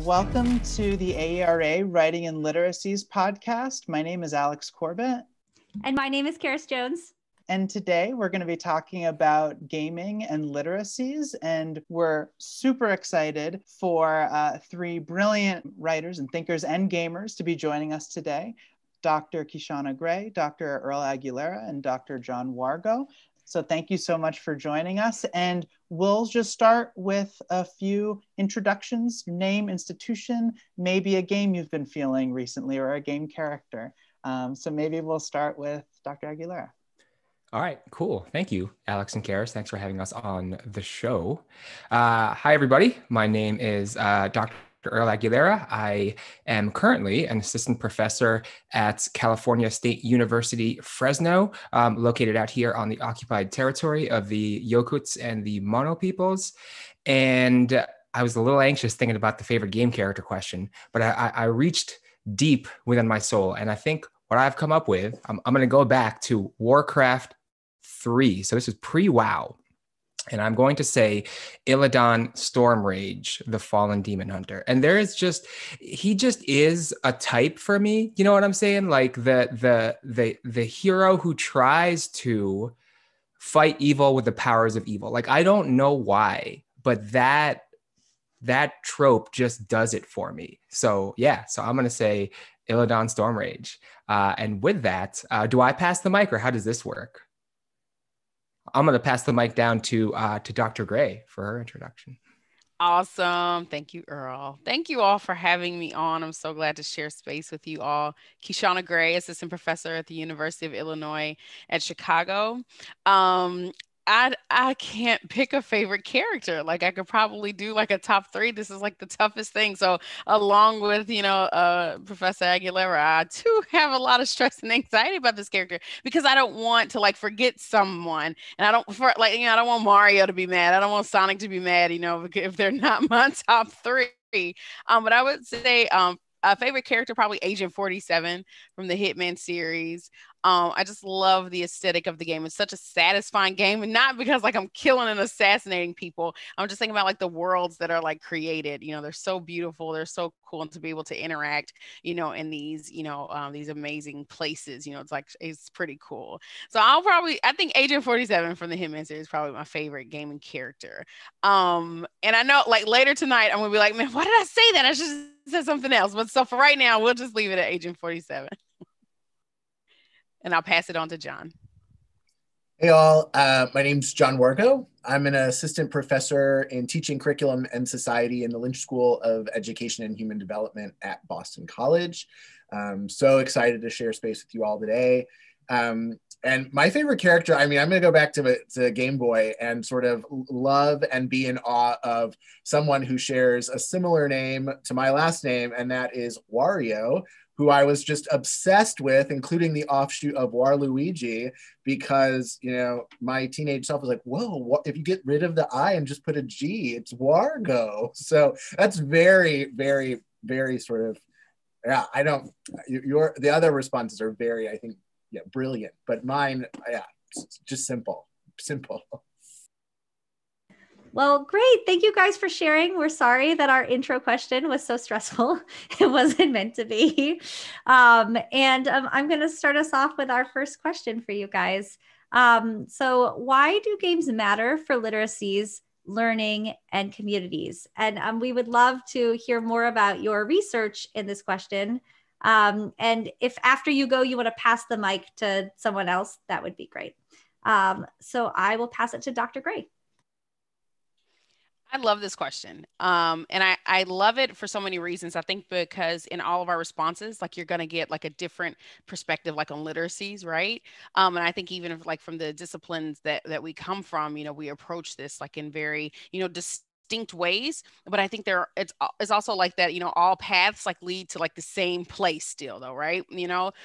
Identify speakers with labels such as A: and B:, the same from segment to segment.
A: Welcome to the AERA Writing Literacies podcast. My name is Alex Corbitt.
B: And my name is Karis Jones.
A: And today we're going to be talking about gaming and literacies. And we're super excited for three brilliant writers and thinkers and gamers to be joining us today. Dr. Kishonna Gray, Dr. Earl Aguilera, and Dr. Jon Wargo. So thank you so much for joining us. And we'll just start with a few introductions, name, institution, maybe a game you've been feeling recently or a game character. So maybe we'll start with Dr. Aguilera.
C: All right, cool. Thank you, Alex and Karis. Thanks for having us on the show. Hi, everybody. My name is Dr. Earl Aguilera. I am currently an assistant professor at California State University, Fresno, located out here on the occupied territory of the Yokuts and the Mono peoples. And I was a little anxious thinking about the favorite game character question, but I reached deep within my soul. And I think what I've come up with, I'm going to go back to Warcraft 3. So this is pre-WoW. And I'm going to say Illidan Stormrage, the Fallen Demon Hunter. And there is he just is a type for me. You know what I'm saying? Like the hero who tries to fight evil with the powers of evil. Like, I don't know why, but that trope just does it for me. So yeah, so I'm going to say Illidan Stormrage. And with that, do I pass the mic or how does this work? I'm going to pass the mic down to Dr. Gray for her introduction.
D: Awesome. Thank you, Earl. Thank you all for having me on. I'm so glad to share space with you all. Kishonna Gray, assistant professor at the University of Illinois at Chicago. I can't pick a favorite character. Like, I could probably do like a top 3. This is like the toughest thing. So along with, Professor Aguilera, I too have a lot of stress and anxiety about this character because I don't want to like forget someone. And I don't want Mario to be mad. I don't want Sonic to be mad, if they're not my top 3. But I would say, a favorite character, probably Agent 47 from the Hitman series. I just love the aesthetic of the game. It's such a satisfying game, and not because like I'm killing and assassinating people. I'm just thinking about like the worlds that are like created. They're so beautiful. They're so cool, and to be able to interact, in these, these amazing places. It's pretty cool. So I think Agent 47 from the Hitman series is probably my favorite gaming character. And I know like later tonight I'm gonna be like, man, why did I say that? I should said something else. But so for right now, we'll just leave it at Agent 47. And I'll pass it on to Jon.
E: Hey all, my name's Jon Wargo. I'm an assistant professor in teaching curriculum and society in the Lynch School of Education and Human Development at Boston College. I'm so excited to share space with you all today. And my favorite character, I'm going to go back to Game Boy and sort of love and be in awe of someone who shares a similar name to my last name, and that is Wario, who I was just obsessed with, including the offshoot of Waluigi, because, my teenage self was like, whoa, if you get rid of the I and just put a G, it's Wargo. So that's very, very, very sort of, the other responses are very, I think, brilliant, but mine, just simple.
B: Well, great. Thank you guys for sharing. We're sorry that our intro question was so stressful. It wasn't meant to be. I'm going to start us off with our first question for you guys. So why do games matter for literacies, learning, and communities? And we would love to hear more about your research in this question. And if after you go, you want to pass the mic to someone else, that would be great. So I will pass it to Dr. Gray.
D: I love this question. And I love it for so many reasons. I think because in all of our responses, like you're going to get like a different perspective, like on literacies, right? And I think even if like from the disciplines that we come from, we approach this like in very, distinct ways, but I think it's also like that, all paths like lead to like the same place still though, right?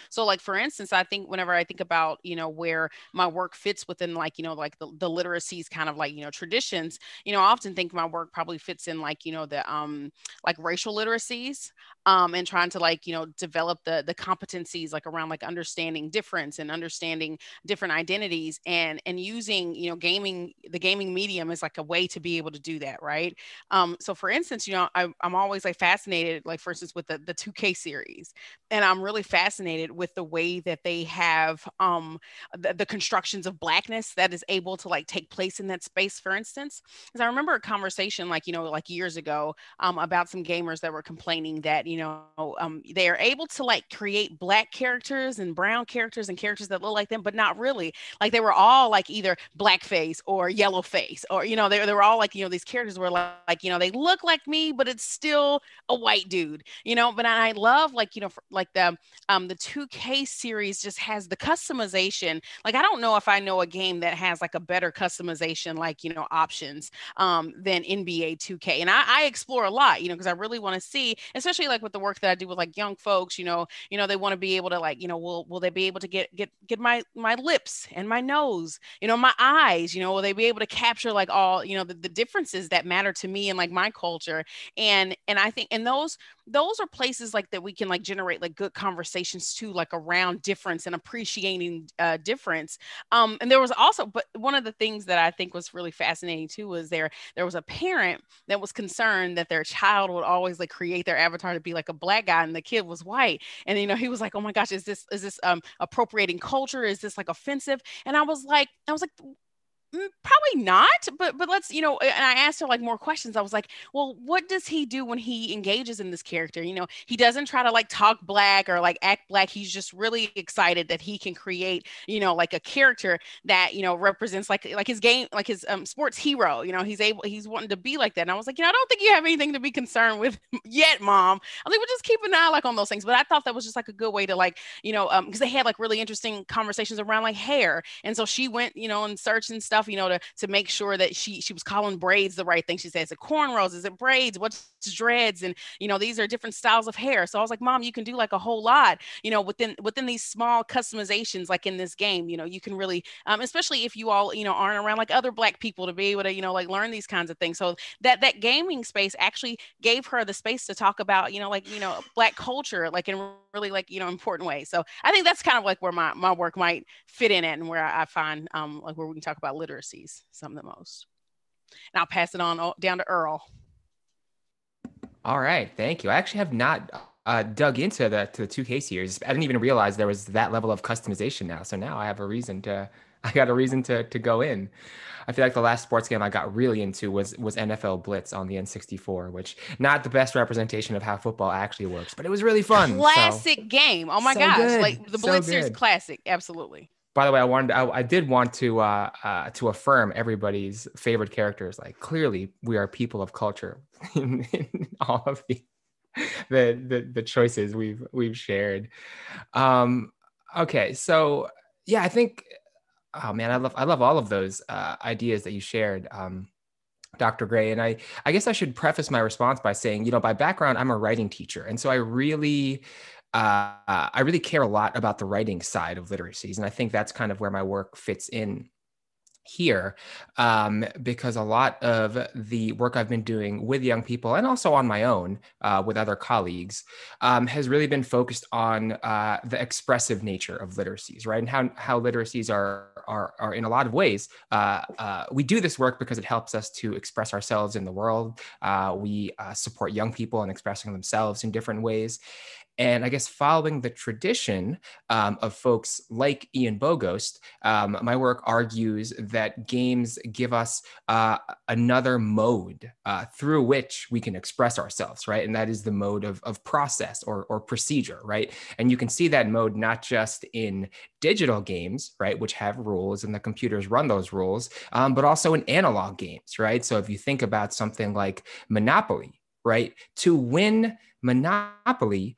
D: So like for instance, I think whenever I think about, where my work fits within like, like the literacies kind of like, traditions, I often think my work probably fits in like, the like racial literacies, and trying to like, develop the competencies like around like understanding difference and understanding different identities and using, the gaming medium as like a way to be able to do that, right? right? So for instance, I'm always like fascinated, like for instance, with the 2K series, and I'm really fascinated with the way that they have the constructions of blackness that is able to like take place in that space. For instance, because I remember a conversation like like years ago about some gamers that were complaining that they are able to like create black characters and brown characters and characters that look like them, but not really. Like they were all like either blackface or yellow face, or they were all like these characters were like they look like me, but it's still a white dude. But I love like like the 2K series just has the customization. Like I don't know if I know a game that has like a better customization like options than NBA 2K. And I explore a lot, because I really want to see, especially like with the work that I do with like young folks, they want to be able to like, will they be able to get my lips and my nose, my eyes, will they be able to capture like all, the differences that matter to me and like my culture. And I think, and those are places like that we can like generate like good conversations too, like around difference and appreciating difference. And there was also, but one of the things that I think was really fascinating too was there was a parent that was concerned that their child would always like create their avatar to be like a black guy and the kid was white. And he was like, oh my gosh, is this appropriating culture? Is this like offensive? And I was like, probably not, but let's, and I asked her like more questions. I was like, well, what does he do when he engages in this character? He doesn't try to like talk black or like act black. He's just really excited that he can create, like a character that, represents like his game, like his sports hero. He's wanting to be like that. And I was like, I don't think you have anything to be concerned with yet, Mom. I think we'll just keep an eye like on those things. But I thought that was just like a good way to like, because they had like really interesting conversations around like hair. And so she went, and searched and stuff, to make sure that she was calling braids the right thing. She said, is it cornrows? Is it braids? What's dreads? And, these are different styles of hair. So I was like, Mom, you can do like a whole lot, within these small customizations, like in this game, you can really, especially if you all, aren't around like other Black people to be able to, like learn these kinds of things. So that gaming space actually gave her the space to talk about, Black culture, like in really like, important ways. So I think that's kind of like where my work might fit in at, and where I find like where we can talk about literacies some of the most. And I'll pass it on down to Earl.
C: All right, thank you. I actually have not dug into the 2K series. I didn't even realize there was that level of customization now. So now I got a reason to go in. I feel like the last sports game I got really into was NFL Blitz on the N64, which not the best representation of how football actually works, but it was really fun.
D: Classic game. Oh my gosh. Good. Like the Blitz series, classic. Absolutely.
C: By the way, I did want to affirm everybody's favorite characters. Like clearly we are people of culture in all of the choices we've shared. Okay. So yeah, I think, oh man, I love all of those ideas that you shared, Dr. Gray. And I guess I should preface my response by saying, by background, I'm a writing teacher. And so I really care a lot about the writing side of literacies. And I think that's kind of where my work fits in here, because a lot of the work I've been doing with young people and also on my own with other colleagues has really been focused on the expressive nature of literacies, right? And how literacies are in a lot of ways. We do this work because it helps us to express ourselves in the world. We support young people in expressing themselves in different ways. And I guess following the tradition of folks like Ian Bogost, my work argues that games give us another mode through which we can express ourselves, right? And that is the mode of process or procedure, right? And you can see that mode not just in digital games, right, which have rules and the computers run those rules, but also in analog games, right? So if you think about something like Monopoly, right, to win Monopoly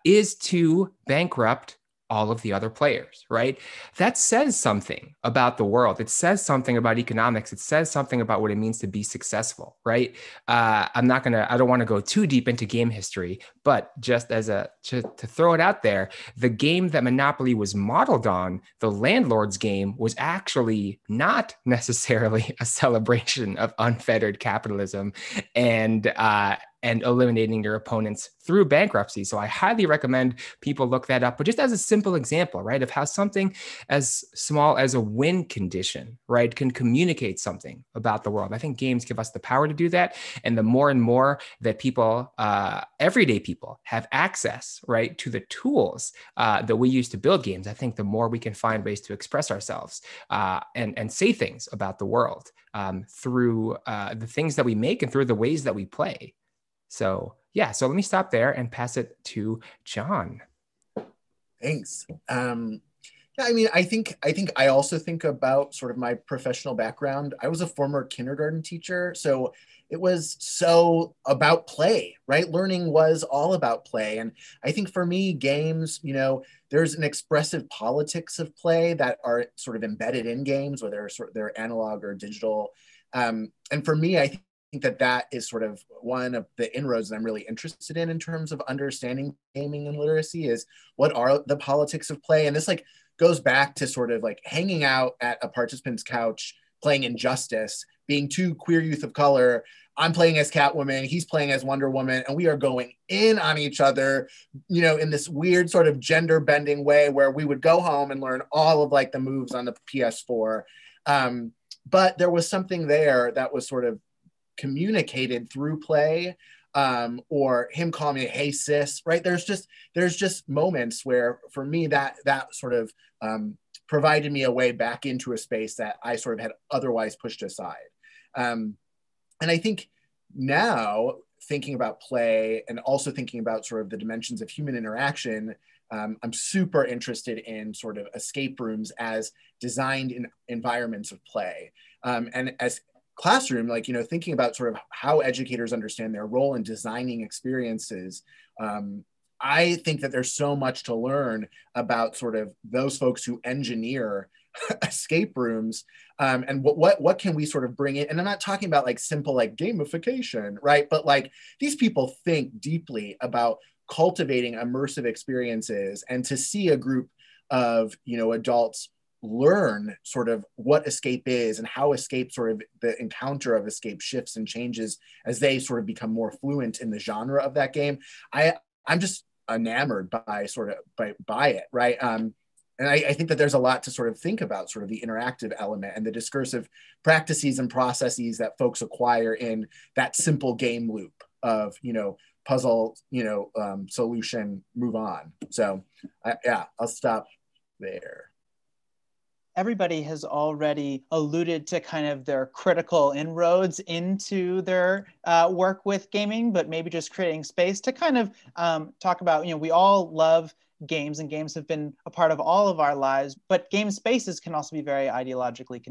C: is to bankrupt all of the other players, right? That says something about the world. It says something about economics. It says something about what it means to be successful, right? I don't want to go too deep into game history, but just as to throw it out there, the game that Monopoly was modeled on, the landlord's game, was actually not necessarily a celebration of unfettered capitalism and and eliminating your opponents through bankruptcy. So I highly recommend people look that up. But just as a simple example, right, of how something as small as a win condition, right, can communicate something about the world. I think games give us the power to do that. And the more and more that people, everyday people, have access, right, to the tools that we use to build games, I think the more we can find ways to express ourselves and say things about the world through the things that we make and through the ways that we play. So yeah, so let me stop there and pass it to Jon.
E: Thanks. Yeah, I mean, I think I also think about sort of my professional background. I was a former kindergarten teacher, so it was so about play, right? Learning was all about play. And I think for me, games, you know, there's an expressive politics of play that are sort of embedded in games, whether they're analog or digital. And for me, I think that is sort of one of the inroads that I'm really interested in terms of understanding gaming and literacy is what are the politics of play? And this like goes back to sort of like hanging out at a participant's couch, playing Injustice, being two queer youth of color. I'm playing as Catwoman, he's playing as Wonder Woman, and we are going in on each other, you know, in this weird sort of gender bending way where we would go home and learn all of like the moves on the PS4. But there was something there that was sort of communicated through play, or him calling me, hey sis, right? There's just moments where for me that sort of provided me a way back into a space that I sort of had otherwise pushed aside. And I think now thinking about play and also thinking about sort of the dimensions of human interaction, I'm super interested in sort of escape rooms as designed in environments of play. And as classroom, like, you know, thinking about sort of how educators understand their role in designing experiences, I think that there's so much to learn about sort of those folks who engineer escape rooms, and what can we sort of bring in? And I'm not talking about like simple like gamification, right? But like these people think deeply about cultivating immersive experiences, and to see a group of, you know, adults learn sort of what escape is and how escape sort of the encounter of escape shifts and changes as they sort of become more fluent in the genre of that game. I'm just enamored by sort of by it, right? And I think that there's a lot to sort of think about sort of the interactive element and the discursive practices and processes that folks acquire in that simple game loop of, you know, puzzle, you know, solution, move on. So yeah, I'll stop there.
A: Everybody has already alluded to kind of their critical inroads into their work with gaming, but maybe just creating space to kind of talk about, you know, we all love games and games have been a part of all of our lives, but game spaces can also be very ideologically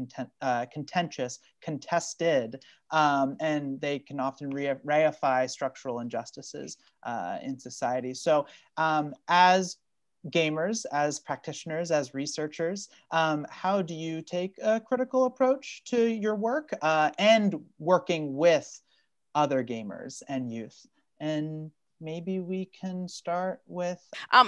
A: contentious, contested, and they can often reify structural injustices in society. So as gamers, as practitioners, as researchers, how do you take a critical approach to your work and working with other gamers and youth? And maybe we can start with.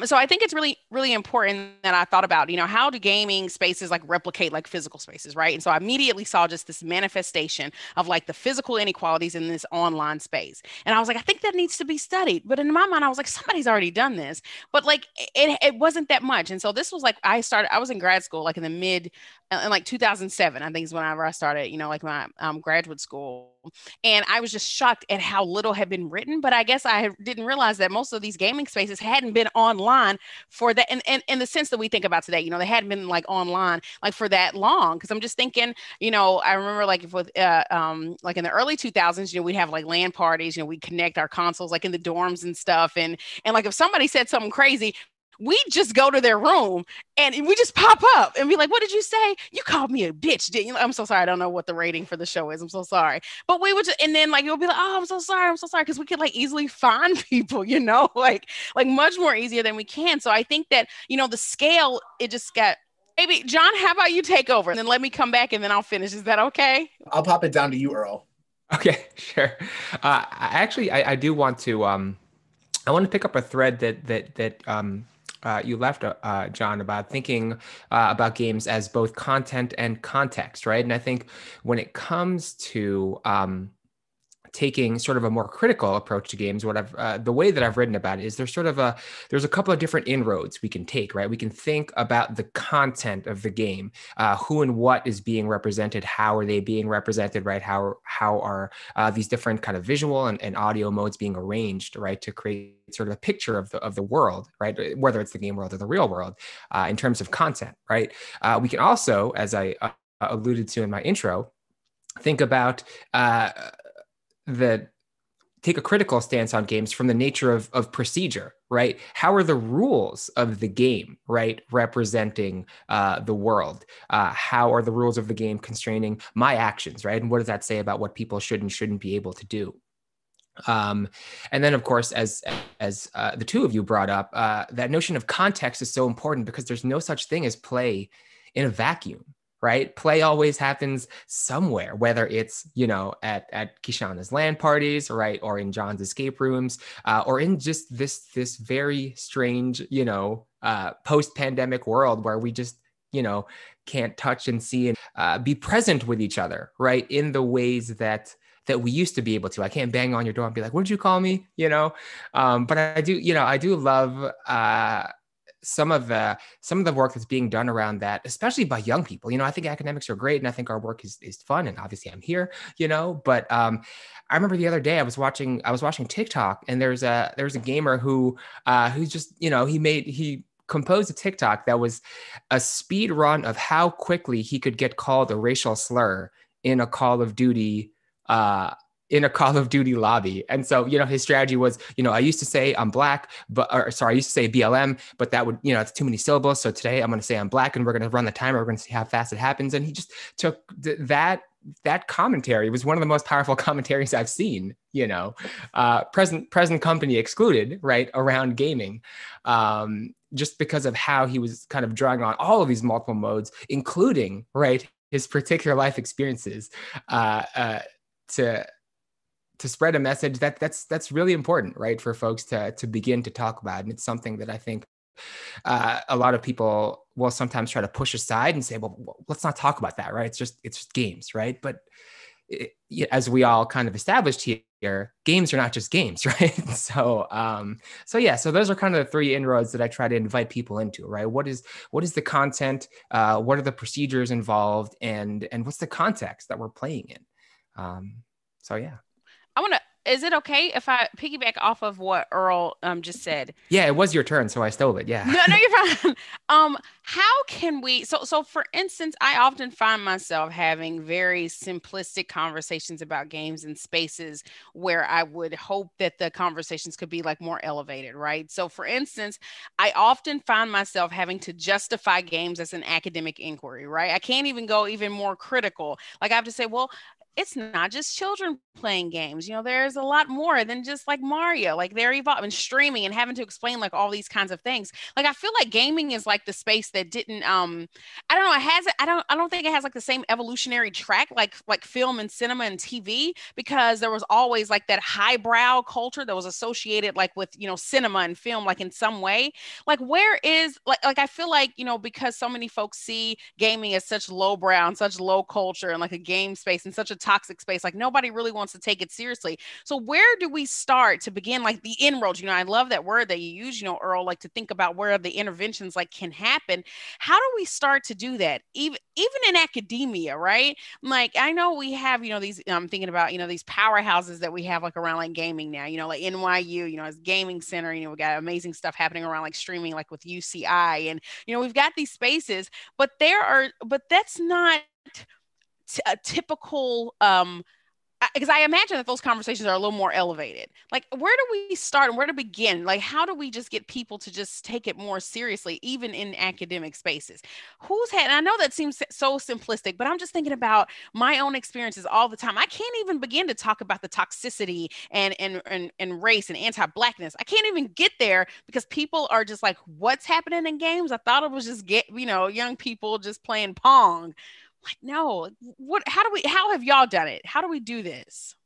D: So I think it's really, really important that I thought about, you know, how do gaming spaces like replicate like physical spaces, right? And so I immediately saw just this manifestation of like the physical inequalities in this online space. And I was like, I think that needs to be studied. But in my mind, I was like, somebody's already done this, but like it wasn't that much. And so this was like, I was in grad school, like in like 2007, I think is whenever I started, you know, like my graduate school. And I was just shocked at how little had been written, but I guess I didn't realize that most of these gaming spaces hadn't been online for that. And in the sense that we think about today, you know, they hadn't been like online, like for that long. Cause I'm just thinking, you know, I remember like with, like in the early 2000s, you know, we'd have like LAN parties, you know, we'd connect our consoles like in the dorms and stuff. And like, if somebody said something crazy, we just go to their room and we just pop up and be like, what did you say? You called me a bitch, didn't you? I'm so sorry. I don't know what the rating for the show is. I'm so sorry. But we would just, and then like, you'll be like, oh, I'm so sorry. I'm so sorry. Cause we could like easily find people, you know, like much more easier than we can. So I think that, you know, the scale, it just got, maybe Jon, how about you take over and then let me come back and then I'll finish. Is that okay?
E: I'll pop it down to you, Earl.
C: Okay, sure. I do want to, I want to pick up a thread that you left, Jon, about thinking about games as both content and context, right? And I think when it comes to taking sort of a more critical approach to games, the way that I've written about it is there's a couple of different inroads we can take, right? We can think about the content of the game, who and what is being represented, how are they being represented, right? How are these different kind of visual and audio modes being arranged, right, to create sort of a picture of the world, right? Whether it's the game world or the real world, in terms of content, right? We can also, as I alluded to in my intro, think about take a critical stance on games from the nature of procedure, right? How are the rules of the game, right, representing the world? How are the rules of the game constraining my actions, right? And what does that say about what people should and shouldn't be able to do? And then, of course, as the two of you brought up, that notion of context is so important because there's no such thing as play in a vacuum. Right? Play always happens somewhere, whether it's, at Kishonna's LAN parties, right? Or in John's escape rooms, or in just this very strange, post-pandemic world where we just, can't touch and see and be present with each other, right? In the ways that we used to be able to. I can't bang on your door and be like, what did you call me? But I do love, some of the work that's being done around that, especially by young people. I think academics are great and I think our work is fun. And obviously I'm here, but I remember the other day I was watching TikTok and there's a gamer who just, he composed a TikTok that was a speed run of how quickly he could get called a racial slur in a Call of Duty lobby. And so, his strategy was, I used to say I'm black, I used to say BLM, but that would, it's too many syllables. So today I'm going to say I'm black and we're going to run the timer. We're going to see how fast it happens. And he just took that commentary was one of the most powerful commentaries I've seen, present company excluded, right, around gaming. Just because of how he was kind of drawing on all of these multiple modes, including, right, his particular life experiences, to spread a message that's really important, right, for folks to begin to talk about. And it's something that I think a lot of people will sometimes try to push aside and say, well, let's not talk about that, right? It's just games, right? But as we all kind of established here, games are not just games, right? So those are kind of the three inroads that I try to invite people into, right? What is the content? What are the procedures involved? And what's the context that we're playing in?
D: Is it okay if I piggyback off of what Earl just said?
C: Yeah, it was your turn, so I stole it. Yeah.
D: No, you're fine. How can we, so for instance, I often find myself having very simplistic conversations about games in spaces where I would hope that the conversations could be like more elevated, right? So for instance, I often find myself having to justify games as an academic inquiry, right? I can't even go even more critical. Like I have to say, well, it's not just children playing games. There's a lot more than just like Mario, like they're evolving, streaming and having to explain like all these kinds of things. Like, I feel like gaming is like the space that didn't, I don't know. I don't think it has like the same evolutionary track, like film and cinema and TV, because there was always like that highbrow culture that was associated like with, cinema and film, like in some way, like where is like, I feel like, because so many folks see gaming as such lowbrow and such low culture and like a game space and such a toxic space, like nobody really wants to take it seriously. So where do we start to begin like the inroads? I love that word that you use, Earl, like to think about where the interventions like can happen. How do we start to do that? Even in academia, right? Like I know we have, these, I'm thinking about, these powerhouses that we have like around like gaming now, like NYU, as gaming center, we got amazing stuff happening around like streaming, like with UCI, and, we've got these spaces, but that's not a typical because I imagine that those conversations are a little more elevated. Like, where do we start and where to begin? Like, how do we just get people to just take it more seriously, even in academic spaces? And I know that seems so simplistic, but I'm just thinking about my own experiences all the time. I can't even begin to talk about the toxicity and race and anti-Blackness. I can't even get there because people are just like, what's happening in games? I thought it was just young people just playing Pong. Like, no, how have y'all done it? How do we do this?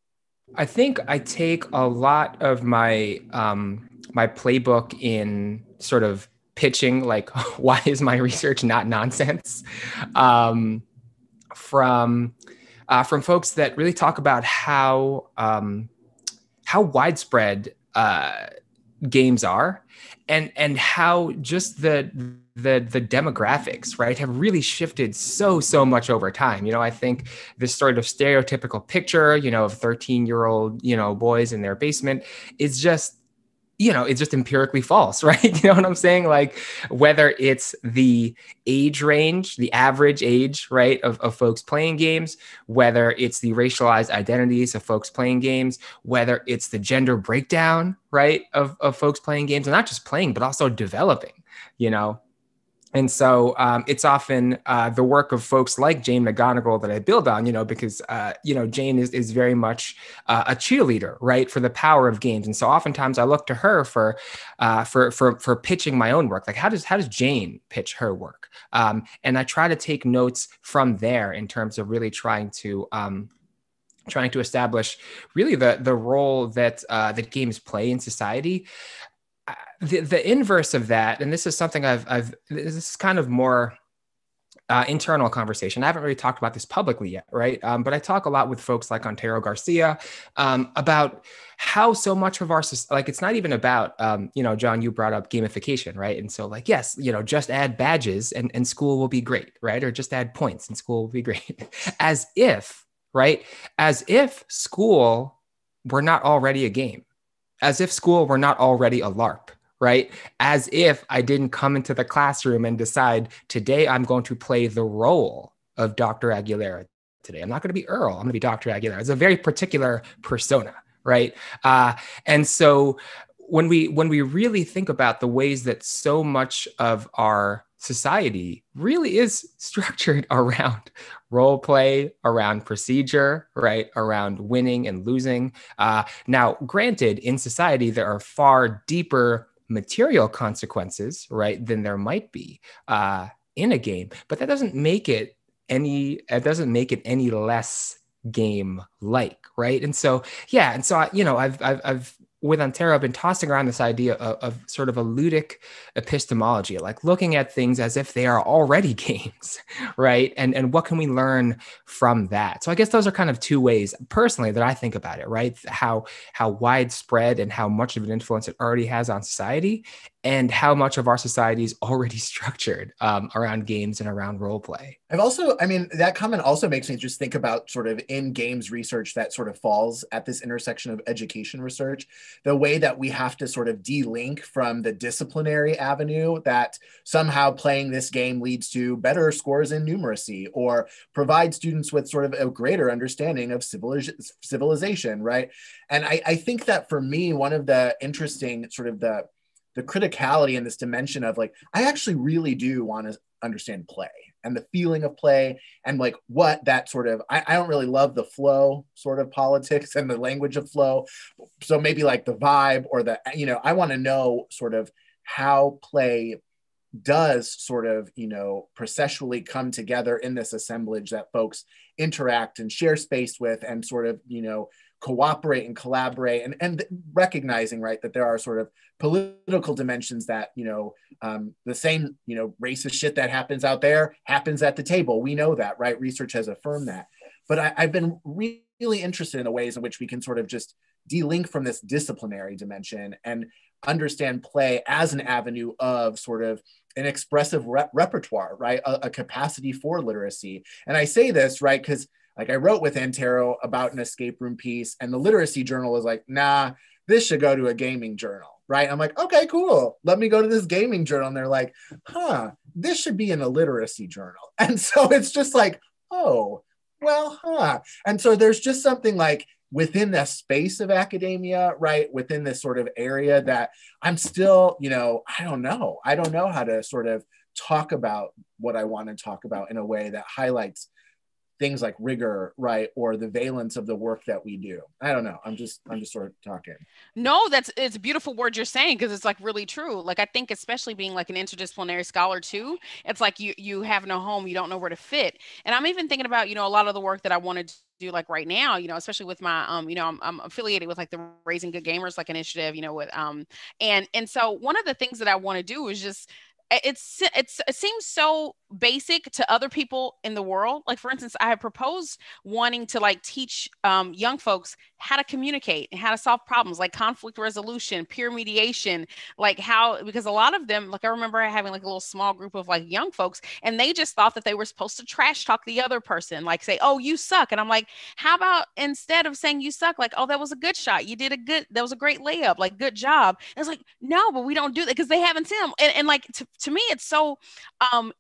C: I think I take a lot of my my playbook in sort of pitching, like, why is my research not nonsense? From from folks that really talk about how widespread games are, and how just the demographics, right, have really shifted so much over time. I think this sort of stereotypical picture, of 13-year-old, boys in their basement is just, it's just empirically false, right? You know what I'm saying? Like, whether it's the age range, the average age, right, of folks playing games, whether it's the racialized identities of folks playing games, whether it's the gender breakdown, right, of folks playing games, and not just playing, but also developing, And so it's often the work of folks like Jane McGonigal that I build on, because, Jane is very much a cheerleader, right, for the power of games. And so oftentimes I look to her for pitching my own work. Like, how does Jane pitch her work? And I try to take notes from there in terms of really trying to establish really the role that games play in society. The inverse of that, and this is something this is kind of more internal conversation. I haven't really talked about this publicly yet, right? But I talk a lot with folks like Ontario Garcia about how so much of our, like, it's not even about, John, you brought up gamification, right? And so, like, yes, just add badges and school will be great, right? Or just add points and school will be great. As if school were not already a game. As if school were not already a LARP, right? As if I didn't come into the classroom and decide, today I'm going to play the role of Dr. Aguilera today. I'm not going to be Earl. I'm going to be Dr. Aguilera. It's a very particular persona, right? And so when we really think about the ways that so much of our society really is structured around role play, around procedure, right? Around winning and losing. Now, granted, in society, there are far deeper material consequences, right, than there might be in a game, but that doesn't make it any less game-like, right? And so, I've with Ontario, I've been tossing around this idea of sort of a ludic epistemology, like looking at things as if they are already games, right? And what can we learn from that? So I guess those are kind of two ways personally that I think about it, right? How widespread and how much of an influence it already has on society, and how much of our society is already structured around games and around role play.
E: That comment also makes me just think about sort of in games research that sort of falls at this intersection of education research, the way that we have to sort of de-link from the disciplinary avenue that somehow playing this game leads to better scores in numeracy or provide students with sort of a greater understanding of civilization, right? And I think that for me, one of the interesting sort of the criticality in this dimension of, like, I actually really do want to understand play and the feeling of play, and like what that sort of, I don't really love the flow sort of politics and the language of flow. So maybe like the vibe or I want to know sort of how play does sort of, processually come together in this assemblage that folks interact and share space with and sort of, cooperate and collaborate, and recognizing, right, that there are sort of political dimensions that, the same, racist shit that happens out there happens at the table. We know that, right? Research has affirmed that. But I've been really interested in the ways in which we can sort of just de-link from this disciplinary dimension and understand play as an avenue of sort of an expressive repertoire, right? A capacity for literacy. And I say this, right, because like I wrote with Antero about an escape room piece, and the literacy journal was like, nah, this should go to a gaming journal, right? I'm like, okay, cool. Let me go to this gaming journal. And they're like, this should be in a literacy journal. And so it's just like, oh, well, And so there's just something like within the space of academia, right? Within this sort of area that I'm still, I don't know how to sort of talk about what I want to talk about in a way that highlights things like rigor, right? Or the valence of the work that we do. I don't know. I'm just sort of talking.
D: No, it's a beautiful word you're saying, because it's like really true. Like, I think especially being like an interdisciplinary scholar too, it's like you have no home, you don't know where to fit. And I'm even thinking about, a lot of the work that I want to do like right now, especially with my, I'm affiliated with like the Raising Good Gamers like initiative, with, and so one of the things that I want to do is just it seems so basic to other people in the world. Like, for instance, I have proposed wanting to like teach young folks how to communicate and how to solve problems, like conflict resolution, peer mediation, like how, because a lot of them, like I remember having like a little small group of like young folks, and they just thought that they were supposed to trash talk the other person, like say, oh, you suck. And I'm like, how about instead of saying you suck, like, oh, that was a good shot. You did that was a great layup, like, good job. And it's like, no, but we don't do that because they haven't seen them. And like, to me, it's so,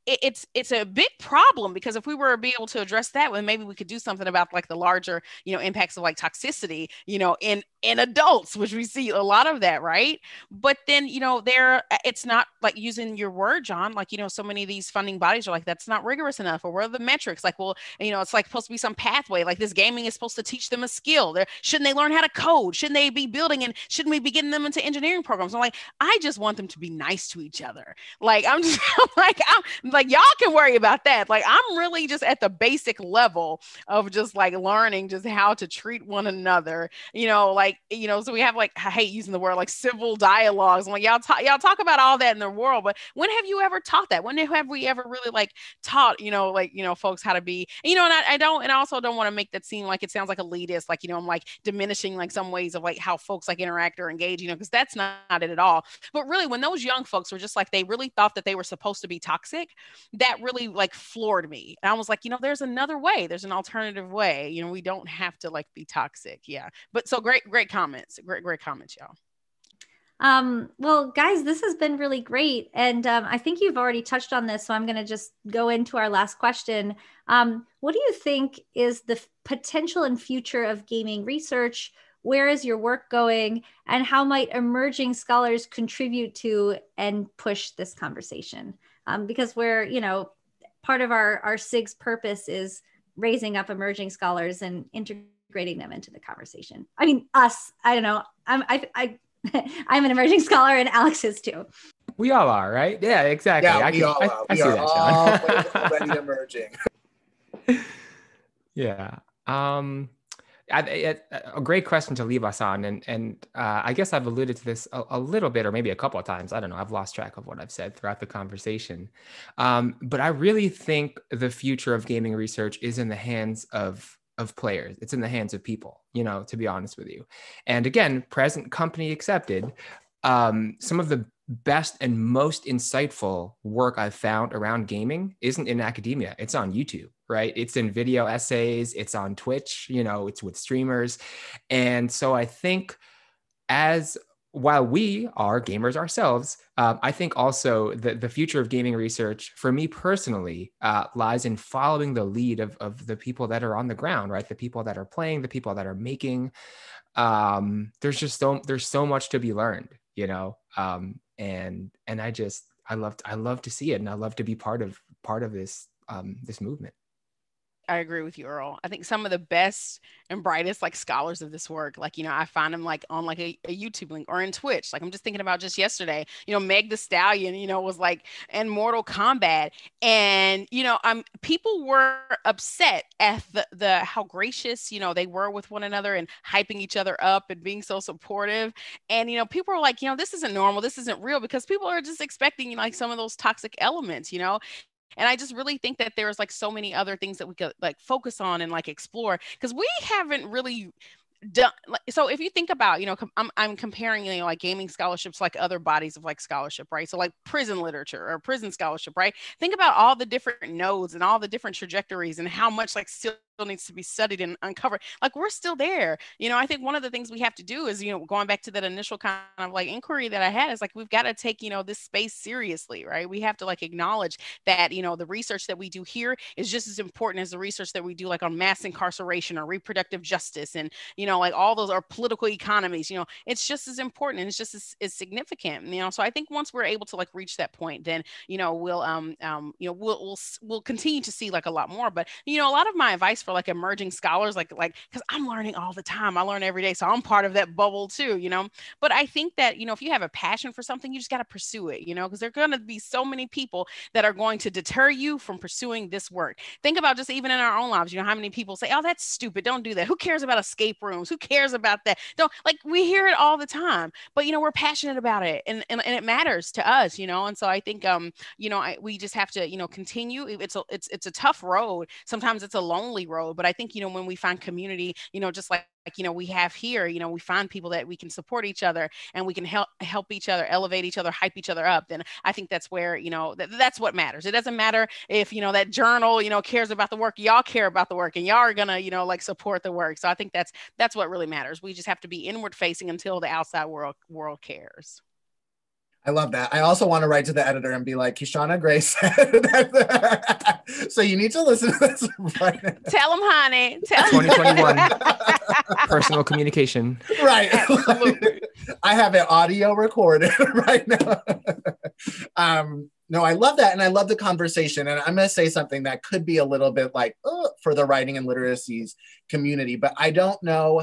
D: it's a big problem, because if we were to be able to address that, well, maybe we could do something about like the larger, impacts of like toxicity, in adults, which we see a lot of that, right? But then, it's not like, using your word, Jon, like, so many of these funding bodies are like, that's not rigorous enough, or what are the metrics? Like, well, it's like supposed to be some pathway, like this gaming is supposed to teach them a skill. Shouldn't they learn how to code? Shouldn't they be building, and shouldn't we be getting them into engineering programs? I'm like, I just want them to be nice to each other. Like, I'm like, y'all can worry about that. Like, I'm really just at the basic level of just like learning just how to treat one another, so we have like, I hate using the word like civil dialogues. I'm like, y'all talk about all that in the world, but when have you ever taught that? When have we ever really like taught, folks how to be, and I also don't want to make that seem like it sounds like elitist, like, I'm like diminishing like some ways of like how folks like interact or engage, because that's not it at all. But really, when those young folks were just like, they really thought that they were supposed to be toxic, that really like floored me. And I was like, there's another way. There's an alternative way. We don't have to like be toxic. Yeah. But so great comments. Great comments, y'all.
B: Well, guys, this has been really great. And I think you've already touched on this, so I'm going to just go into our last question. What do you think is the potential and future of gaming research? Where is your work going? And how might emerging scholars contribute to and push this conversation? Because we're, part of our SIG's purpose is raising up emerging scholars and integrating them into the conversation. I mean, us, I don't know. I'm an emerging scholar, and Alex is too.
C: We all are, right? Yeah, exactly.
E: Yeah, we all are. We are all already emerging.
C: Yeah. A great question to leave us on. And I guess I've alluded to this a little bit, or maybe a couple of times. I don't know. I've lost track of what I've said throughout the conversation. But I really think the future of gaming research is in the hands of players. It's in the hands of people, to be honest with you. And again, present company accepted, some of the best and most insightful work I've found around gaming isn't in academia. It's on YouTube, right? It's in video essays. It's on Twitch, it's with streamers. And so I think while we are gamers ourselves, I think also the future of gaming research, for me personally, lies in following the lead of the people that are on the ground, right? The people that are playing, the people that are making. There's so much to be learned, and I love to see it, and I love to be part of this movement.
D: I agree with you, Earl. I think some of the best and brightest like scholars of this work, like, I find them like on like a YouTube link or in Twitch. Like, I'm just thinking about just yesterday, Meg the Stallion, was like in Mortal Kombat. And, people were upset at the how gracious, they were with one another and hyping each other up and being so supportive. And, people are like, this isn't normal. This isn't real, because people are just expecting like some of those toxic elements, And I just really think that there's like so many other things that we could like focus on and like explore, because we haven't really done. So if you think about, I'm comparing, like gaming scholarships, like other bodies of like scholarship, right? So like prison literature or prison scholarship, right? Think about all the different nodes and all the different trajectories and how much like still needs to be studied and uncovered. Like, we're still there. I think one of the things we have to do is, going back to that initial kind of like inquiry that I had, is like, we've got to take, this space seriously, right? We have to like acknowledge that, the research that we do here is just as important as the research that we do like on mass incarceration or reproductive justice and, like all those are political economies, it's just as important and it's just as significant, so I think once we're able to like reach that point, then, we'll continue to see like a lot more. But, a lot of my advice for like emerging scholars, like, because I'm learning all the time. I learn every day. So I'm part of that bubble too, you know? But I think that, you know, if you have a passion for something, you just got to pursue it, you know, because there are going to be so many people that are going to deter you from pursuing this work. Think about just even in our own lives, you know, how many people say, oh, that's stupid. Don't do that. Who cares about escape rooms? Who cares about that? Don't, like, we hear it all the time, but, you know, we're passionate about it, and it matters to us, you know? And so I think, you know, we just have to, you know, continue. It's a tough road. Sometimes it's a lonely road, but I think, you know, when we find community, you know, just like, you know, we have here, you know, we find people that we can support each other, and we can help each other, elevate each other, hype each other up. Then I think that's where, you know, that's what matters. It doesn't matter if, you know, that journal, you know, cares about the work. Y'all care about the work, and y'all are gonna, you know, like, support the work. So I think that's what really matters. We just have to be inward facing until the outside world cares.
E: I love that. I also want to write to the editor and be like, Kishonna Gray said that. So you need to listen to this right now.
D: Tell them, honey. Tell
C: 2021 personal communication.
E: Right.
D: Absolutely.
E: I have it audio recorded right now. No, I love that. And I love the conversation. And I'm going to say something that could be a little bit like, for the writing and literacies community, but I don't know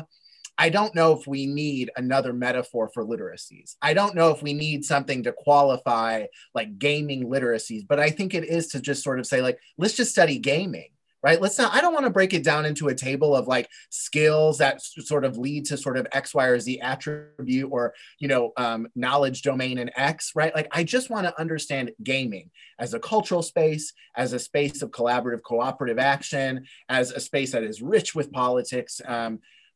E: if we need another metaphor for literacies. I don't know if we need something to qualify like gaming literacies, but I think it is to just sort of say, like, let's just study gaming, right? I don't want to break it down into a table of like skills that sort of lead to sort of X, Y, or Z attribute, or, you know, knowledge domain in X, right? Like, I just want to understand gaming as a cultural space, as a space of collaborative, cooperative action, as a space that is rich with politics,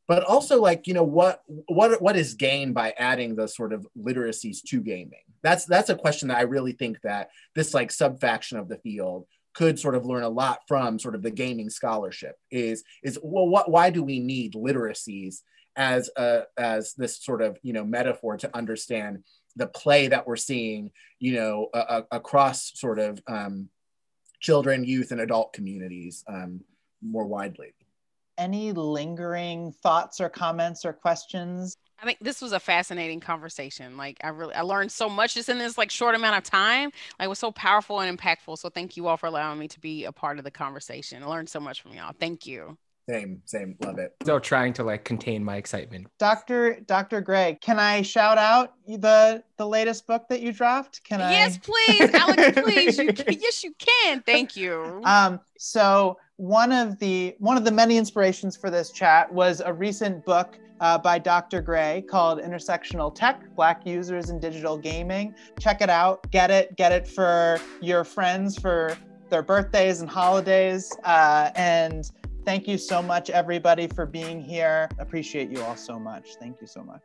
E: but also, like, you know, what is gained by adding the sort of literacies to gaming? That's a question that I really think that this like subfaction of the field could sort of learn a lot from sort of the gaming scholarship is well, why do we need literacies as this sort of, you know, metaphor to understand the play that we're seeing, you know, across sort of children, youth, and adult communities more widely.
A: Any lingering thoughts or comments or questions?
D: I think this was a fascinating conversation. Like, I learned so much just in this like short amount of time. Like, it was so powerful and impactful. So thank you all for allowing me to be a part of the conversation. I learned so much from y'all. Thank you.
E: Same, love it.
C: Still trying to like contain my excitement.
A: Dr. Gray, can I shout out the latest book that you dropped?
D: Yes, please, Alex, please. Yes, you can. Thank you.
A: So one of the many inspirations for this chat was a recent book by Dr. Gray called Intersectional Tech: Black Users in Digital Gaming. Check it out. Get it for your friends for their birthdays and holidays. And thank you so much, everybody, for being here. Appreciate you all so much. Thank you so much.